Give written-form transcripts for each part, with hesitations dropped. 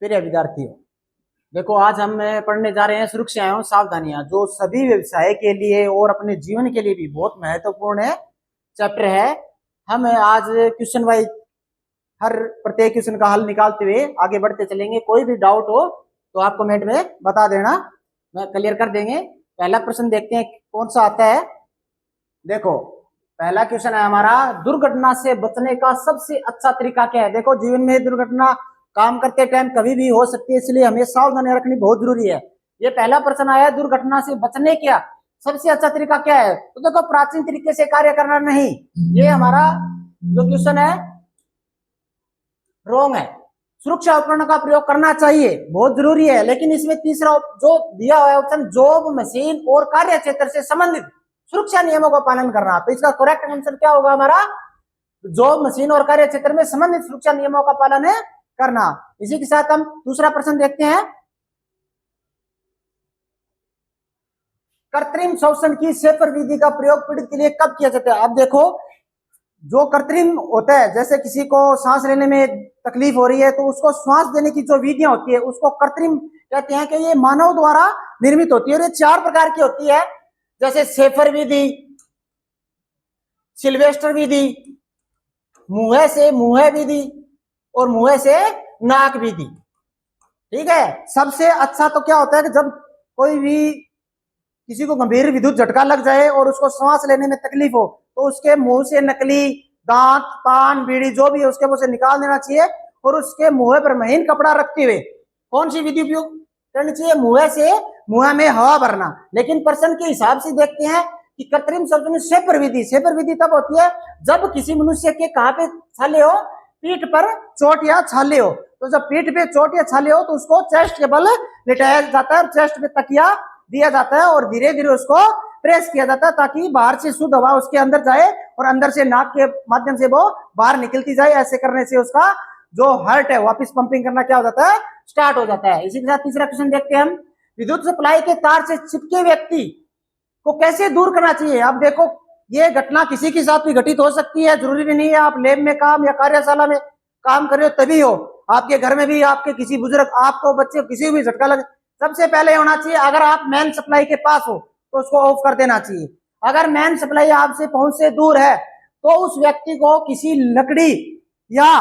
प्रिय विद्यार्थियों, देखो आज हम पढ़ने जा रहे हैं सुरक्षा एवं सावधानियां, जो सभी व्यवसाय के लिए और अपने जीवन के लिए भी बहुत महत्वपूर्ण है चैप्टर है। हम आज क्वेश्चन वाइज हर प्रत्येक क्वेश्चन का हल निकालते हुए आगे बढ़ते चलेंगे। कोई भी डाउट हो तो आप कमेंट में बता देना, मैं क्लियर कर देंगे। पहला प्रश्न देखते हैं कौन सा आता है। देखो पहला क्वेश्चन है हमारा, दुर्घटना से बचने का सबसे अच्छा तरीका क्या है। देखो जीवन में दुर्घटना काम करते टाइम कभी भी हो सकती है, इसलिए हमें सावधानी रखनी बहुत जरूरी है। ये पहला प्रश्न आया, दुर्घटना से बचने का सबसे अच्छा तरीका क्या है। तो देखो प्राचीन तरीके से कार्य करना नहीं, ये हमारा जो क्वेश्चन है रॉन्ग है। सुरक्षा उपकरण का प्रयोग करना चाहिए, बहुत जरूरी है, लेकिन इसमें तीसरा जो दिया हुआ है ऑप्शन, जॉब मशीन और कार्य क्षेत्र से संबंधित सुरक्षा नियमों का पालन करना, तो इसका करेक्ट आंसर क्या होगा हमारा, जॉब मशीन और कार्य क्षेत्र में संबंधित सुरक्षा नियमों का पालन है करना। इसी के साथ हम दूसरा प्रश्न देखते हैं, कृत्रिम श्वसन की शेफर विधि का प्रयोग पीड़ित के लिए कब किया जाता है। अब देखो जो कृत्रिम होता है, जैसे किसी को सांस लेने में तकलीफ हो रही है तो उसको श्वास देने की जो विधियां होती है उसको कृत्रिम कहते हैं कि ये मानव द्वारा निर्मित होती है। और ये 4 प्रकार की होती है, जैसे शेफर विधि, सिल्वेस्टर विधि, मुंह से मुंह विधि और मुंह से नाक विधि। ठीक है, सबसे अच्छा तो क्या होता है कि जब कोई भी किसी को गंभीर विद्युत झटका लग जाए और उसको सांस लेने में तकलीफ हो तो उसके मुंह से नकली दांत, पान, बीड़ी जो भी है उसके मुंह से निकाल देना चाहिए और उसके मुंह पर महीन कपड़ा रखते हुए कौन सी विधि उपयोग करनी चाहिए, मुंह से मुंह में हवा भरना। लेकिन प्रश्न के हिसाब से देखते हैं कि कृत्रिम श्वसन शेफर विधि, शेफर विधि तब होती है जब किसी मनुष्य के कहां पे छाले हो, पीठ पर चोट या छाले हो। तो जब पीठ पे चोट या छाले हो तो उसको चेस्ट के बल लिटाया जाता है और चेस्ट पे तकिया दिया जाता है और धीरे धीरे उसको प्रेस किया जाता है ताकि बाहर से शुद्ध हवा उसके अंदर जाए और अंदर से नाक के माध्यम से वो बाहर निकलती जाए। ऐसे करने से उसका जो हार्ट है वापस पंपिंग करना क्या हो जाता है, स्टार्ट हो जाता है। इसी के साथ तीसरा क्वेश्चन देखते हैं हम, विद्युत सप्लाई के तार से चिपके व्यक्ति को कैसे दूर करना चाहिए। अब देखो ये घटना किसी के साथ भी घटित हो सकती है, जरूरी भी नहीं है आप लैब में काम या कार्यशाला में काम कर रहे हो तभी हो, आपके घर में भी आपके किसी बुजुर्ग, आपको बच्चे किसी भी झटका लगे, सबसे पहले होना चाहिए अगर आप मेन सप्लाई के पास हो तो उसको ऑफ कर देना चाहिए। अगर मेन सप्लाई आपसे पहुंच से दूर है तो उस व्यक्ति को किसी लकड़ी या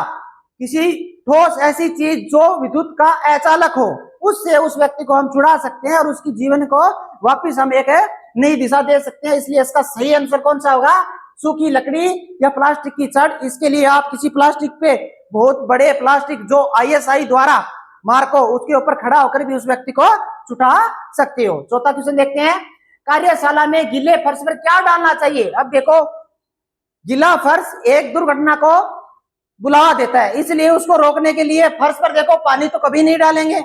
किसी ठोस ऐसी चीज जो विद्युत का अचालक हो उससे उस व्यक्ति को हम छुड़ा सकते हैं और उसकी जीवन को वापस हम एक नई दिशा दे सकते हैं। इसलिए इसका सही आंसर कौन सा होगा, सूखी लकड़ी या प्लास्टिक की छड़। इसके लिए आप किसी प्लास्टिक पे, बहुत बड़े प्लास्टिक जो ISI द्वारा मार्को, उसके ऊपर खड़ा होकर भी उस व्यक्ति को छुटा सकते हो। चौथा क्वेश्चन देखते हैं, कार्यशाला में गीले फर्श पर क्या डालना चाहिए। अब देखो गीला फर्श एक दुर्घटना को बुला देता है, इसलिए उसको रोकने के लिए फर्श पर देखो पानी तो कभी नहीं डालेंगे,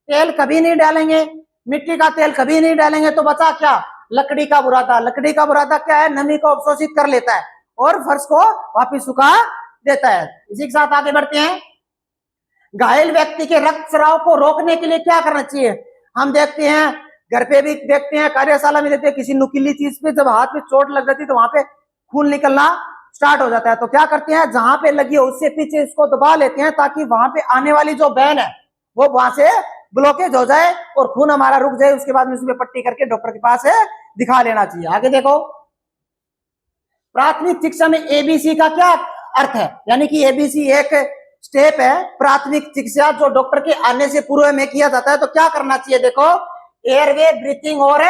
तेल कभी नहीं डालेंगे, मिट्टी का तेल कभी नहीं डालेंगे, तो बचा क्या, लकड़ी का बुरादा। लकड़ी का बुरादा क्या है, नमी को अवशोषित कर लेता है और फर्श को वापिस सुखा देता है। इसी के साथ आगे बढ़ते हैं, घायल व्यक्ति के रक्तस्राव को रोकने के लिए क्या करना चाहिए। हम देखते हैं घर पे भी देखते हैं, कार्यशाला में देखते हैं, किसी नुकीली चीज पे जब हाथ में चोट लग जाती है तो वहां पे खून निकलना स्टार्ट हो जाता है, तो क्या करते हैं जहां पे लगी हो उससे पीछे इसको दबा लेते हैं ताकि वहां पे आने वाली जो वेन है वो वहां से ब्लॉकेज हो जाए और खून हमारा रुक जाए। उसके बाद में उसमें पट्टी करके डॉक्टर के पास दिखा लेना चाहिए। आगे देखो, प्राथमिक शिक्षा में ABC का क्या अर्थ है, यानी कि ABC एक स्टेप है प्राथमिक चिकित्सा जो डॉक्टर के आने से पूर्व में किया जाता है। तो क्या करना चाहिए, देखो एयरवे, ब्रीथिंग और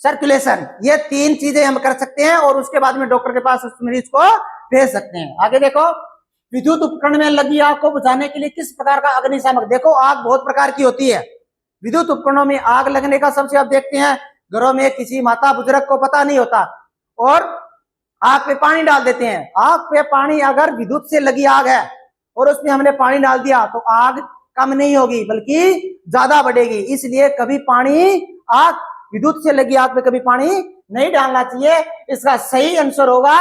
सर्कुलेशन, ये 3 चीजें हम कर सकते हैं और उसके बाद में डॉक्टर के पास उस मरीज को भेज सकते हैं। आगे देखो, विद्युत उपकरण में लगी आग को बुझाने के लिए किस प्रकार का अग्निशामक। देखो आग बहुत प्रकार की होती है, विद्युत उपकरणों में आग लगने का सबसे आप देखते हैं घरों में किसी माता बुजुर्ग को पता नहीं होता और आग पे पानी डाल देते हैं। आग पे पानी, अगर विद्युत से लगी आग है और उसमें हमने पानी डाल दिया तो आग कम नहीं होगी बल्कि ज्यादा बढ़ेगी। इसलिए कभी पानी, आग, विद्युत से लगी आग पे कभी पानी नहीं डालना चाहिए। इसका सही आंसर होगा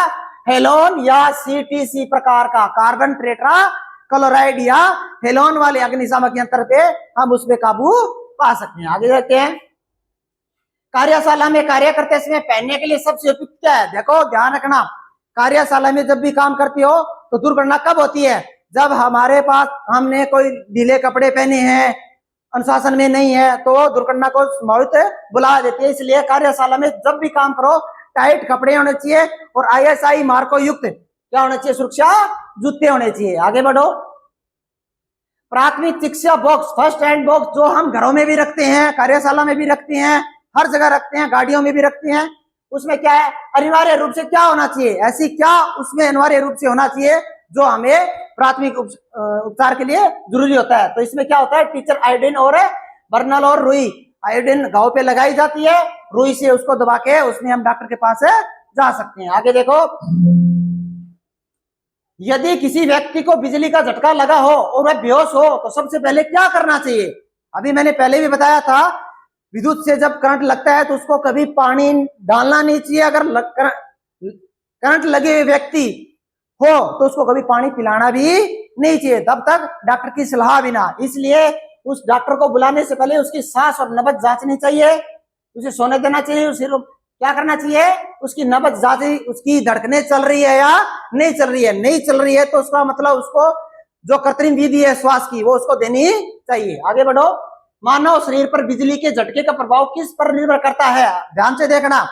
हेलोन या CTC प्रकार का, कार्बन टेट्रा क्लोराइड या हेलोन वाले अग्निशामक यंत्र पे हम उस पे काबू पा सकते हैं। आगे देखते हैं, कार्यशाला में कार्य करते समय पहनने के लिए सबसे उपयुक्त क्या है। देखो ध्यान रखना, कार्यशाला में जब भी काम करती हो तो दुर्घटना कब होती है, जब हमारे पास हमने कोई ढीले कपड़े पहने हैं, अनुशासन में नहीं है, तो दुर्घटना को संभावित बुला देती है। इसलिए कार्यशाला में जब भी काम करो टाइट कपड़े होने चाहिए और ISI मार्को युक्त क्या होना चाहिए, सुरक्षा जूते होने चाहिए। आगे बढ़ो। प्राथमिक शिक्षा बॉक्स, फर्स्ट एड बॉक्स, जो हम घरों में भी रखते हैं, कार्यशाला में भी रखते हैं, हर जगह रखते हैं, गाड़ियों में भी रखते हैं, उसमें क्या है, अनिवार्य रूप से क्या होना चाहिए, ऐसी क्या उसमें अनिवार्य रूप से होना चाहिए जो हमें प्राथमिक उपचार के लिए जरूरी होता है। तो इसमें क्या होता है, टीचर आयोडीन और बर्नल और रुई, आयोडीन घाव पे लगाई जाती है, रुई से उसको दबा के उसमें हम डॉक्टर के पास जा सकते हैं। आगे देखो, यदि किसी व्यक्ति को बिजली का झटका लगा हो और वह बेहोश हो तो सबसे पहले क्या करना चाहिए। अभी मैंने पहले भी बताया था, विद्युत से जब करंट लगता है तो उसको कभी पानी डालना नहीं चाहिए। अगर करंट लगे हुए व्यक्ति हो तो उसको कभी पानी पिलाना भी नहीं चाहिए, तब तक डॉक्टर की सलाह बिना। इसलिए उस डॉक्टर को बुलाने से पहले उसकी सांस और नब्ज जांचनी चाहिए, उसे सोने देना चाहिए, उसे क्या करना चाहिए, उसकी नब्ज जांची, उसकी धड़कनें चल रही है या नहीं चल रही है। नहीं चल रही है तो उसका मतलब उसको जो कृत्रिम विधि है श्वास की वो उसको देनी चाहिए। आगे बढ़ो। मानव शरीर पर बिजली के झटके का प्रभाव किस पर निर्भर करता है, ध्यान से देखना।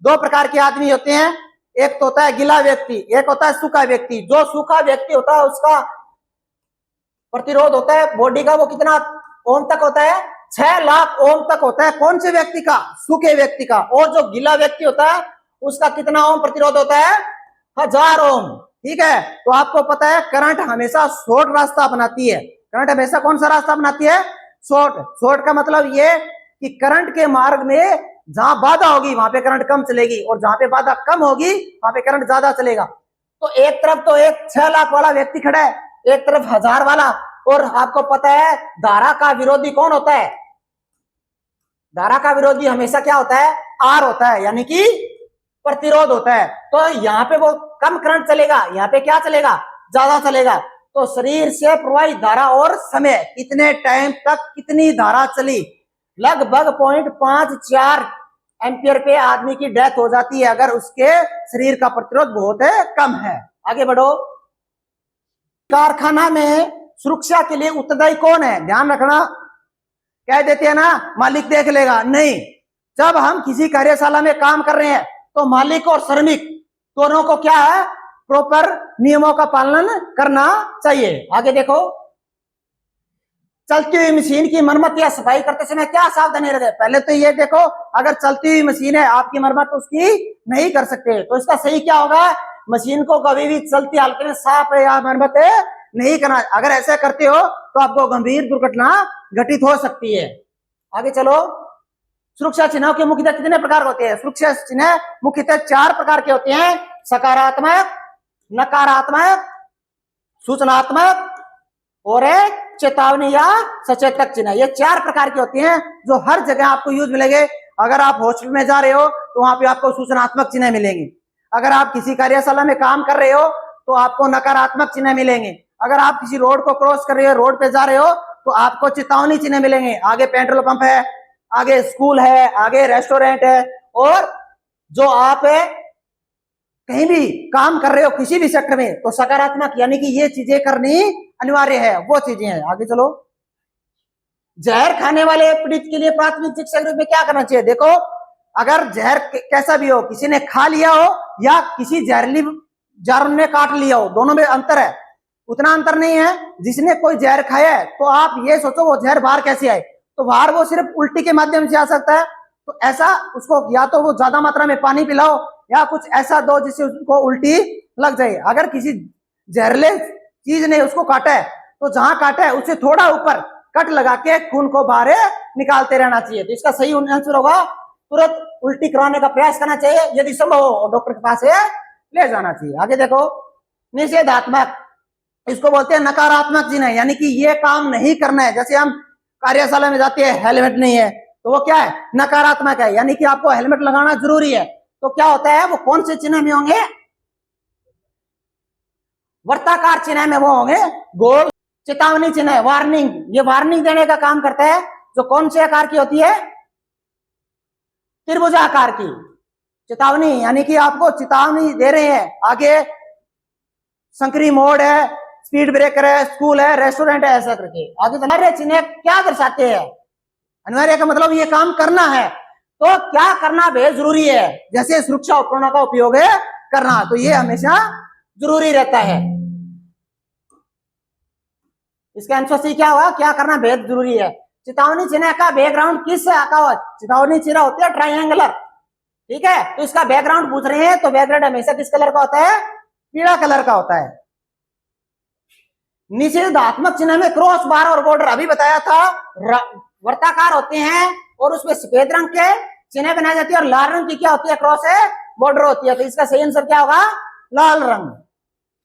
दो प्रकार के आदमी होते हैं, एक तो होता है गीला व्यक्ति, एक होता है सूखा व्यक्ति। जो सूखा व्यक्ति होता है उसका प्रतिरोध होता है बॉडी का, वो कितना ओम तक होता है, 6 लाख ओम तक होता है। कौन से व्यक्ति का, सूखे व्यक्ति का। और जो गीला व्यक्ति होता है उसका कितना ओम प्रतिरोध होता है, 1000 ओम। ठीक है, तो आपको पता है करंट हमेशा शॉर्ट रास्ता अपनाती है। करंट हमेशा कौन सा रास्ता अपनाती है, शॉर्ट। शॉर्ट का मतलब ये कि करंट के मार्ग में जहां बाधा होगी वहां पे करंट कम चलेगी और जहां पे बाधा कम होगी वहां पे करंट ज्यादा चलेगा। तो एक तरफ तो एक 6 लाख वाला व्यक्ति खड़ा है, एक तरफ 1000 वाला। और आपको पता है धारा का विरोधी कौन होता है, धारा का विरोधी हमेशा क्या होता है, आर होता है, यानी कि प्रतिरोध होता है। तो यहाँ पे वो कम करंट चलेगा, यहाँ पे क्या चलेगा, ज्यादा चलेगा। तो शरीर से प्रवाहित धारा और समय, कितने टाइम तक कितनी धारा चली, लगभग 0.54 एम्पियर पे आदमी की डेथ हो जाती है अगर उसके शरीर का प्रतिरोध बहुत कम है। आगे बढ़ो। कारखाना में सुरक्षा के लिए उत्तरदायी कौन है, ध्यान रखना। कह देते हैं ना मालिक देख लेगा, नहीं। जब हम किसी कार्यशाला में काम कर रहे हैं तो मालिक और श्रमिक दोनों को क्या है, प्रॉपर नियमों का पालन करना चाहिए। आगे देखो। चलती हुई मशीन की मरम्मत या सफाई करते समय क्या सावधानी रखें। पहले तो ये देखो, अगर चलती हुई मशीन है आपकी मरम्मत उसकी नहीं कर सकते, तो इसका सही क्या होगा, मशीन को कभी भी चलती हालत में साफ या मरम्मत नहीं करना। अगर ऐसा करते हो तो आपको गंभीर दुर्घटना घटित हो सकती है। आगे चलो। सुरक्षा चिन्हों के मुख्यतः कितने प्रकार होते हैं, सुरक्षा चिन्ह मुख्यतः 4 प्रकार के होते हैं, सकारात्मक, नकारात्मक, सूचनात्मक और चेतावनी या सचेतक चिन्ह। ये 4 प्रकार के होते हैं जो हर जगह आपको यूज मिलेंगे। अगर आप हॉस्टल में जा रहे हो तो वहां पे आपको सूचनात्मक चिन्ह मिलेंगे, अगर आप किसी कार्यशाला में काम कर रहे हो तो आपको नकारात्मक चिन्ह मिलेंगे, अगर आप किसी रोड को क्रॉस कर रहे हो, रोड पे जा रहे हो तो आपको चेतावनी चिन्ह मिलेंगे। आगे पेट्रोल पंप है, आगे स्कूल है, आगे रेस्टोरेंट है, और जो आप कहीं भी काम कर रहे हो किसी भी सेक्टर में तो सकारात्मक, यानी कि ये चीजें करनी अनिवार्य है, वो चीजें हैं। आगे चलो। जहर खाने वाले पीड़ित के लिए प्राथमिक चिकित्सा के रूप में क्या करना चाहिए। देखो, अगर जहर कैसा भी हो, किसी ने खा लिया हो या किसी जहरीली जानवर ने काट लिया हो, दोनों में अंतर है। उतना अंतर नहीं है, जिसने कोई जहर खाया है तो आप ये सोचो वो जहर बाहर कैसे आए, तो बाहर वो सिर्फ उल्टी के माध्यम से आ सकता है। तो ऐसा उसको या तो वो ज्यादा मात्रा में पानी पिलाओ या कुछ ऐसा दो जिससे उसको उल्टी लग जाए। अगर किसी जहरीले चीज ने उसको काटा है तो जहां काटा है उससे थोड़ा ऊपर कट लगा के खून को बाहर निकालते रहना चाहिए। तो इसका सही आंसर होगा तुरंत उल्टी कराने का प्रयास करना चाहिए, यदि संभव हो और डॉक्टर के पास ले जाना चाहिए। आगे देखो। निषेधात्मक, इसको बोलते हैं नकारात्मक चिन्ह, यानी कि ये काम नहीं करना है। जैसे हम कार्यशाला में जाते हैं, हेलमेट नहीं है तो वो क्या है, नकारात्मक है, यानी कि आपको हेलमेट लगाना जरूरी है। तो क्या होता है, वो कौन से चिन्ह में होंगे, वर्ताकार चिन्ह में वो होंगे, गोल। चेतावनी चिन्ह, वार्निंग, ये वार्निंग देने का काम करता है। जो कौन से आकार की होती है, त्रिभुज आकार की चेतावनी, यानी कि आपको चेतावनी दे रहे हैं। आगे संकरी मोड़ है, स्पीड ब्रेकर है, स्कूल है, रेस्टोरेंट है, ऐसा करके आगे अनिवार्य चिन्ह क्या दर्शाते हैं? अनिवार्य का मतलब ये काम करना है, तो क्या करना बेहद जरूरी है, जैसे सुरक्षा उपकरणों का उपयोग है करना, तो ये हमेशा जरूरी रहता है। इसका आंसर सी क्या हुआ? क्या करना बेहद जरूरी है। चेतावनी चिन्ह का बैकग्राउंड किस आका हुआ? चेतावनी चिन्ह होती है ट्राइंगुलर, ठीक है, तो इसका बैकग्राउंड पूछ रहे हैं, तो बैकग्राउंड हमेशा किस कलर का होता है? पीला कलर का होता है। निषेधात्मक चिन्ह में क्रॉस बार और बॉर्डर अभी बताया था, वर्ताकार होते हैं और उसमें सफेद रंग के चिन्ह बनाई जाती है, और लाल रंग की क्या होती है? क्रॉस है, बॉर्डर होती है, तो इसका सही आंसर क्या होगा? लाल रंग।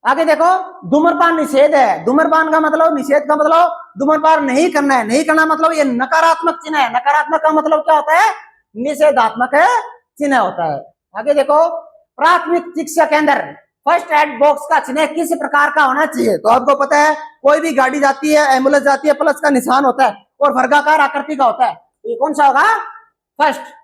आगे देखो, धूम्रपान निषेध है। धूम्रपान का मतलब, निषेध का मतलब धूम्रपान नहीं करना है। नहीं करना मतलब ये नकारात्मक चिन्ह है। नकारात्मक का मतलब क्या होता है? निषेधात्मक है चिन्ह होता है। आगे देखो, प्राथमिक शिक्षा केंद्र फर्स्ट एड बॉक्स का चिन्ह किस प्रकार का होना चाहिए? तो आपको पता है, कोई भी गाड़ी जाती है, एम्बुलेंस जाती है, प्लस का निशान होता है और वर्गाकार आकृति का होता है, ये कौन सा होगा? फर्स्ट।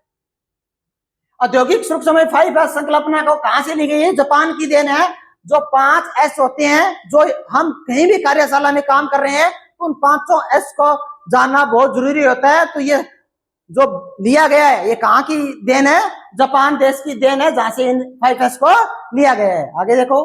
औद्योगिक सुरक्षा में 5S संकल्पना को कहां से ली गई है? जापान की देन है। जो 5S होते हैं, जो हम कहीं भी कार्यशाला में काम कर रहे हैं, तो उन 5 S को जानना बहुत जरूरी होता है। तो ये जो लिया गया है, ये कहां की देन है? जापान देश की देन है, जहां से इन 5S को लिया गया है। आगे देखो,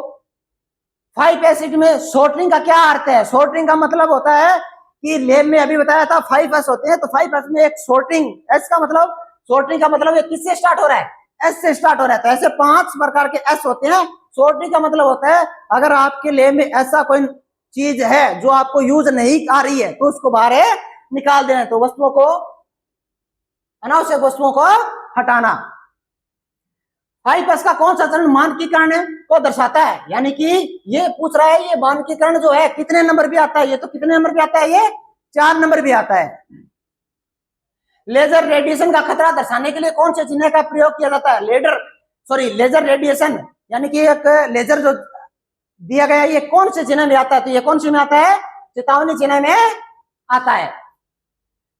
5S में शॉर्टरिंग का क्या अर्थ है? शॉर्टरिंग का मतलब होता है कि लैब में अभी बताया था 5S होते हैं, तो 5S में एक शॉर्टरिंग, S का मतलब, शॉर्टरिंग का मतलब ये किससे स्टार्ट हो रहा है? S से स्टार्ट हो रहा है। तो ऐसे 5 प्रकार के S होते हैं। शॉर्टरिंग का मतलब होता है, अगर आपके लैब में ऐसा कोई चीज है जो आपको यूज नहीं आ रही है, तो उसको बाहर निकाल देना, तो वस्तुओं को, अनावश्यक वस्तुओं को हटाना। 5S का कौन सा चरण मानकीकरण को दर्शाता है? यानी कि ये पूछ रहा है, ये मानकीकरण जो है कितने नंबर भी आता है? ये तो कितने नंबर भी आता है? ये 4 नंबर भी आता है। लेजर रेडिएशन का खतरा दर्शाने के लिए कौन से चिन्ह का प्रयोग किया जाता है? लेजर रेडिएशन, यानी कि एक लेजर जो दिया गया है, ये कौन से चिन्ह में आता है? तो ये कौन से में आता है? चेतावनी चिन्ह में आता है।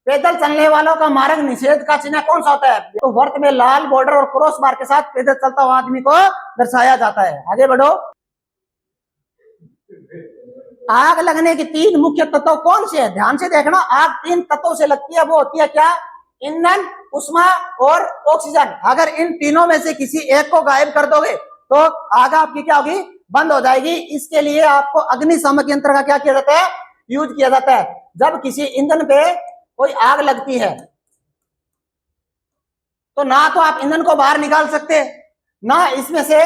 पैदल चलने वालों का मार्ग निषेध का चिन्ह कौन सा होता है? तो वर्त में लाल बॉर्डर और क्रॉस बार के साथ पैदल चलता हुआ आदमी को दर्शाया जाता है। आगे बढ़ो। आग लगने के 3 मुख्य तत्व कौन से हैं? ध्यान से देखना, आग 3 तत्वों से लगती है। वो होती है क्या? ईंधन, उष्मा और ऑक्सीजन। अगर इन तीनों में से किसी एक को गायब कर दोगे तो आग आपकी क्या होगी? बंद हो जाएगी। इसके लिए आपको अग्निशामक यंत्र का क्या किया जाता है? यूज किया जाता है। जब किसी ईंधन पे कोई आग लगती है, तो ना तो आप ईंधन को बाहर निकाल सकते, ना इसमें से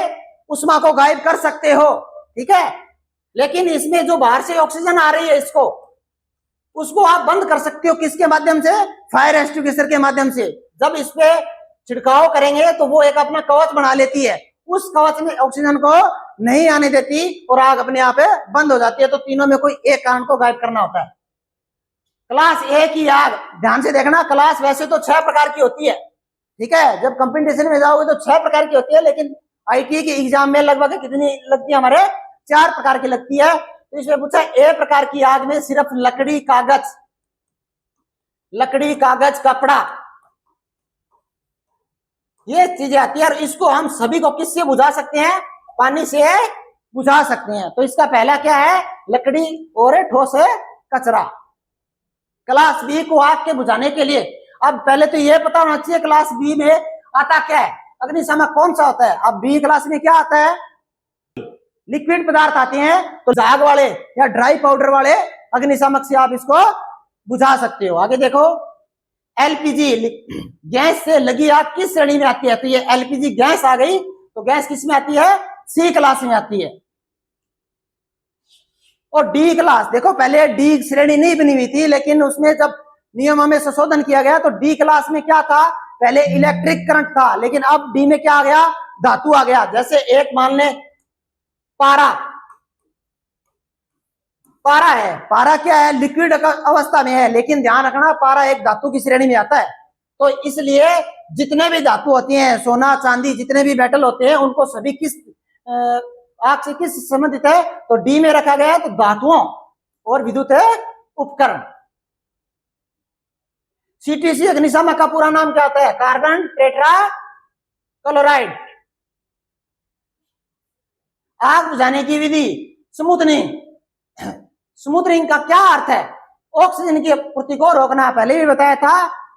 उष्मा को गायब कर सकते हो, ठीक है, लेकिन इसमें जो बाहर से ऑक्सीजन आ रही है, उसको आप बंद कर सकते हो। किसके माध्यम से? फायर एक्सटिंग्विशर के माध्यम से। जब इस पे छिड़काव करेंगे तो वो एक अपना कवच बना लेती है, उस कवच में ऑक्सीजन को नहीं आने देती और आग अपने आप बंद हो जाती है। तो तीनों में कोई एक कारण को गायब करना होता है। क्लास ए की आग, ध्यान से देखना, क्लास वैसे तो 6 प्रकार की होती है, ठीक है, जब कंपटीशन में जाओगे तो 6 प्रकार की होती है, लेकिन आईटी के एग्जाम में लगभग कितनी लगती है? हमारे 4 प्रकार की लगती है। तो इसमें पूछा, ए प्रकार की आग में सिर्फ लकड़ी, कागज, कपड़ा, ये चीजें आती है, और इसको हम सभी को किससे बुझा सकते हैं? पानी से बुझा सकते हैं। तो इसका पहला क्या है? लकड़ी और ठोस कचरा। क्लास बी को आग के बुझाने के लिए, अब पहले तो यह पता होना चाहिए क्लास बी में आता क्या है, अग्निशामक कौन सा होता है। अब बी क्लास में क्या आता है? लिक्विड पदार्थ आते हैं, तो झाग वाले या ड्राई पाउडर वाले अग्निशामक से आप इसको बुझा सकते हो। आगे देखो, एलपीजी गैस से लगी आग किस श्रेणी में आती है? तो ये एलपीजी गैस आ गई, तो गैस किस में आती है? सी क्लास में आती है। और डी क्लास, देखो पहले डी श्रेणी नहीं बनी हुई थी, लेकिन उसमें जब नियमों में संशोधन किया गया तो डी क्लास में क्या था? पहले इलेक्ट्रिक करंट था, लेकिन अब डी में क्या आ गया? धातु आ गया। जैसे एक मान ले पारा है, पारा क्या है? लिक्विड अवस्था में है, लेकिन ध्यान रखना पारा एक धातु की श्रेणी में आता है। तो इसलिए जितने भी धातु होती हैं, सोना चांदी, जितने भी मेटल होते हैं, उनको सभी किस आग से किस संबंधित है? तो डी में रखा गया है। तो धातुओं और विद्युत उपकरण। सीटीसी अग्निशामक का पूरा नाम क्या होता है? Carbon tetra chloride. आग बुझाने की विधि, स्मूथनिंग, स्मूथरिंग का क्या अर्थ है? ऑक्सीजन की आपूर्ति को रोकना। पहले भी बताया था,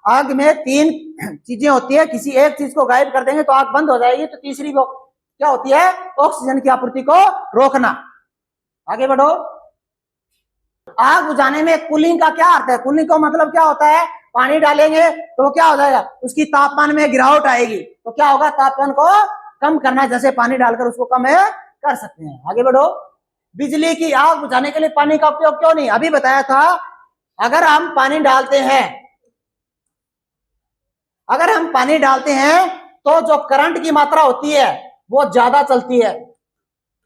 आग में 3 चीजें होती है, किसी एक चीज को गायब कर देंगे तो आग बंद हो जाएगी, तो तीसरी को क्या होती है? ऑक्सीजन की आपूर्ति को रोकना। आगे बढ़ो। आग बुझाने में कूलिंग का क्या अर्थ है? कूलिंग का मतलब क्या होता है? पानी डालेंगे तो क्या हो जाएगा? उसकी तापमान में गिरावट आएगी, तो क्या होगा? तापमान को कम करना, जैसे पानी डालकर उसको कम कर सकते हैं। आगे बढ़ो। बिजली की आग बुझाने के लिए पानी का उपयोग क्यों नहीं? अभी बताया था, अगर हम पानी डालते हैं तो जो करंट की मात्रा होती है वो ज्यादा चलती है,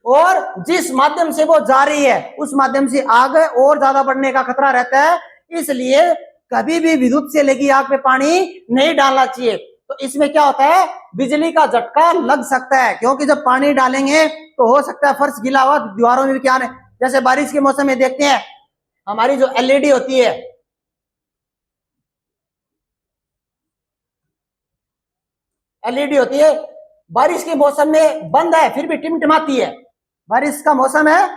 और जिस माध्यम से वो जा रही है उस माध्यम से आग और ज्यादा बढ़ने का खतरा रहता है। इसलिए कभी भी विद्युत से लगी आग पे पानी नहीं डालना चाहिए। तो इसमें क्या होता है? बिजली का झटका लग सकता है, क्योंकि जब पानी डालेंगे तो हो सकता है फर्श गीला हुआ, दीवारों में भी क्या है, जैसे बारिश के मौसम में देखते हैं हमारी जो एलईडी होती है, बारिश के मौसम में बंद है फिर भी टिमटिमाती है। बारिश का मौसम है,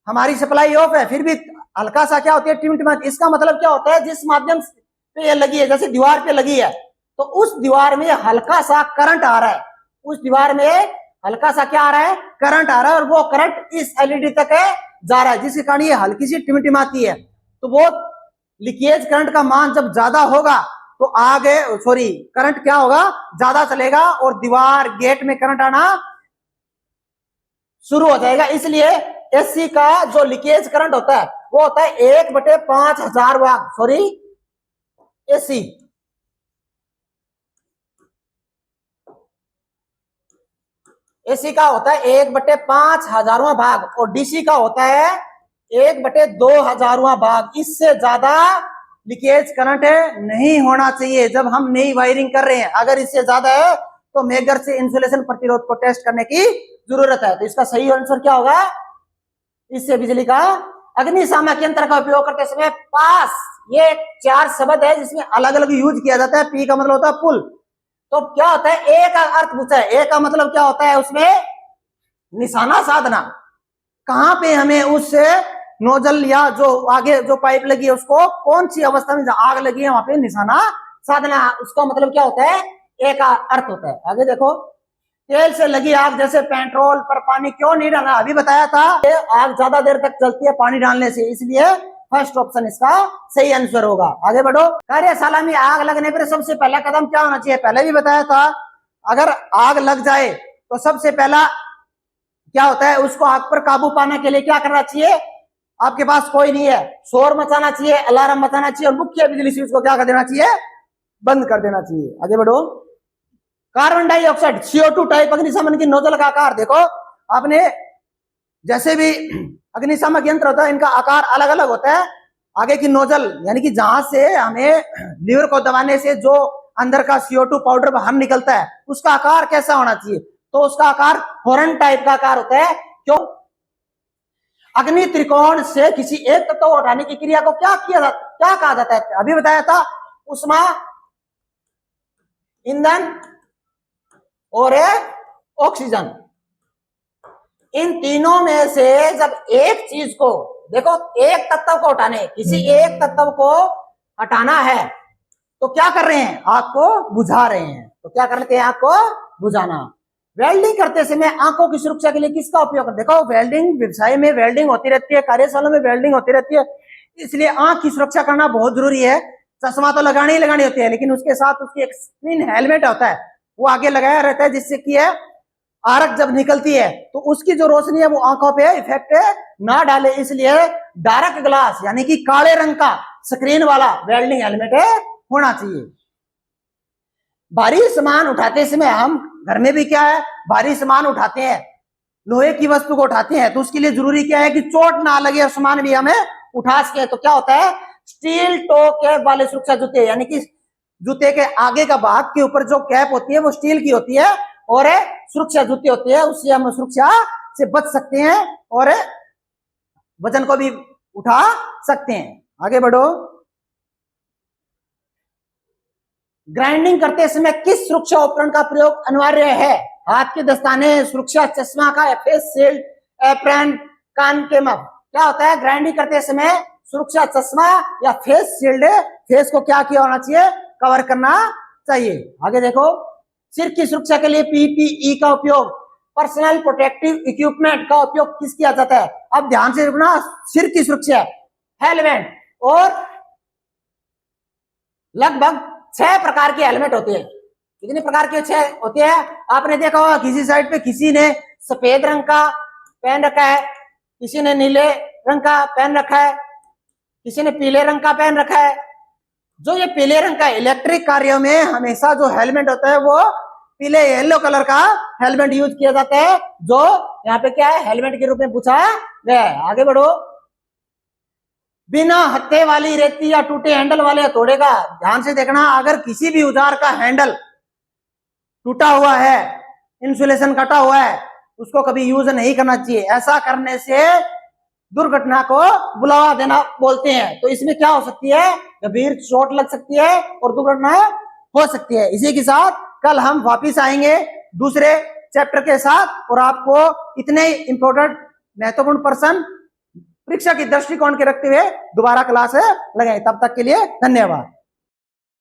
हमारी सप्लाई ऑफ है, फिर भी हल्का सा क्या होती है? टिमटिमाती। इसका मतलब क्या होता है? जिस माध्यम पे ये लगी है, जैसे दीवार पे लगी है, तो उस दीवार में हल्का सा करंट आ रहा है, उस दीवार में हल्का सा क्या आ रहा है? करंट आ रहा है, और वो करंट इस एलईडी तक जा रहा है, जिसके कारण ये हल्की सी टिमटिमाती है। तो वो लीकेज करंट का मान जब ज्यादा होगा तो आगे करंट क्या होगा? ज्यादा चलेगा, और दीवार गेट में करंट आना शुरू हो जाएगा। इसलिए एसी का जो लीकेज करंट होता है वो होता है 1/5000 वाट। एसी का होता है 1/5000वां भाग, और डीसी का होता है 1/2000वां भाग। इससे ज्यादा लीकेज करंट नहीं होना चाहिए जब हम नई वायरिंग कर रहे हैं। अगर इससे ज्यादा है तो मेगर से इंसुलेशन प्रतिरोध को टेस्ट करने की जरूरत है। तो इसका सही आंसर क्या होगा? इससे बिजली का अग्निशामक यंत्र का उपयोग करते समय पास, ये 4 शब्द है जिसमें अलग अलग यूज किया जाता है। पी का मतलब होता है पुल। तो क्या होता है? ए का अर्थ पूछा है, ए का मतलब क्या होता है? उसमें निशाना साधना। कहां पे हमें उस नोजल या जो आगे जो पाइप लगी है उसको कौन सी अवस्था में आग लगी है वहां पे निशाना साधना, उसका मतलब क्या होता है? ए का अर्थ होता है। आगे देखो। तेल से लगी आग जैसे पेट्रोल पर पानी क्यों नहीं डालना? अभी बताया था, आग ज्यादा देर तक चलती है पानी डालने से, इसलिए फर्स्ट ऑप्शन इसका सही आंसर होगा। आगे बढ़ो। कार्यशाला में आग लगने पर सबसे पहला कदम क्या होना चाहिए? पहले भी बताया था, अगर आग लग जाए तो सबसे पहला क्या होता है? उसको आग पर काबू पाने के लिए क्या करना चाहिए? आपके पास कोई नहीं है, शोर मचाना चाहिए, अलार्म मचाना चाहिए, और मुख्य बिजली स्विच को क्या कर देना चाहिए? बंद कर देना चाहिए। आगे बढ़ो। कार्बन डाइऑक्साइड CO2 टाइप अग्निशमन की नोजल का आकार देखो। आपने जैसे भी अग्निशामक यंत्र होता है इनका आकार अलग अलग होता है। आगे की नोजल यानी कि जहां से हमें लीवर को दबाने से जो अंदर का CO2 पाउडर बाहर निकलता है उसका आकार कैसा होना चाहिए? तो उसका आकार हॉर्न टाइप का आकार होता है। क्यों? अग्नि त्रिकोण से किसी एक तत्व को हटाने की क्रिया को क्या कहा जाता है? अभी बताया था, उष्मा, ईंधन और ऑक्सीजन। इन तीनों में से जब एक चीज को देखो, एक तत्व को हटाने, किसी एक तत्व को हटाना है तो क्या कर रहे हैं? आग को बुझा रहे हैं। तो क्या करते हैं? आग को बुझाना। वेल्डिंग करते समय आंखों की सुरक्षा के लिए किसका उपयोग करते? देखो, वेल्डिंग व्यवसाय में वेल्डिंग होती रहती है, कार्यशाला में वेल्डिंग होती रहती है, इसलिए आंख की सुरक्षा करना बहुत जरूरी है। चश्मा तो लगानी ही लगानी होती है, लेकिन उसके साथ उसकी एक स्क्रीन हेलमेट होता है, वो आगे लगाया रहता है, जिससे कि आरक जब निकलती है तो उसकी जो रोशनी है वो आंखों पे इफेक्ट ना डाले, इसलिए डार्क ग्लास यानी कि काले रंग का स्क्रीन वाला वेल्डिंग हेलमेट होना चाहिए। भारी सामान उठाते समय हम घर में भी क्या है, भारी सामान उठाते हैं, लोहे की वस्तु को उठाते हैं, तो उसके लिए जरूरी क्या है कि चोट ना लगे और सामान भी हमें उठा सके। तो क्या होता है? स्टील टो कैप वाले सुरक्षा जूते, यानी कि जूते के आगे का भाग के ऊपर जो कैप होती है वो स्टील की होती है, और सुरक्षा जूते होती है, उससे हम सुरक्षा से बच सकते हैं और वजन को भी उठा सकते हैं। आगे बढ़ो। ग्राइंडिंग करते समय किस सुरक्षा उपकरण का प्रयोग अनिवार्य है? हाथ के दस्ताने, सुरक्षा चश्मा का, फेस शील्ड, एप्रन, कान के क्या होता है, ग्राइंडिंग करते समय सुरक्षा चश्मा या फेस शील्ड, फेस को क्या किया होना चाहिए, कवर करना चाहिए। आगे देखो, सिर की सुरक्षा के लिए पीपीई का उपयोग, पर्सनल प्रोटेक्टिव इक्विपमेंट का उपयोग किस किया जाता है। अब ध्यान से देखना, सिर की सुरक्षा, हेलमेट, और लगभग 6 प्रकार के हेलमेट होते हैं। कितने प्रकार के 6 होते हैं, आपने देखा होगा किसी साइड पे किसी ने सफेद रंग का पहन रखा है, किसी ने नीले रंग का पहन रखा है, किसी ने पीले रंग का पहन रखा है। जो ये पीले रंग का इलेक्ट्रिक कार्यों में हमेशा जो हेलमेट होता है वो पीले येलो कलर का हेलमेट यूज किया जाता है, जो यहाँ पे क्या है, हेलमेट के रूप में पूछा गया है। आगे बढ़ो, बिना हत्थे वाली रेती या टूटे हैंडल वाले हथौड़े का, ध्यान से देखना, अगर किसी भी औजार का हैंडल टूटा हुआ है, इंसुलेशन कटा हुआ है, उसको कभी यूज नहीं करना चाहिए। ऐसा करने से दुर्घटना को बुलावा देना बोलते हैं। तो इसमें क्या हो सकती है, गंभीर चोट लग सकती है और दुर्घटना हो सकती है। इसी के साथ कल हम वापिस आएंगे दूसरे चैप्टर के साथ, और आपको इतने इंपॉर्टेंट महत्वपूर्ण पर्सन परीक्षा की दृष्टिकोण के रखते हुए दोबारा क्लास लगाएं। तब तक के लिए धन्यवाद।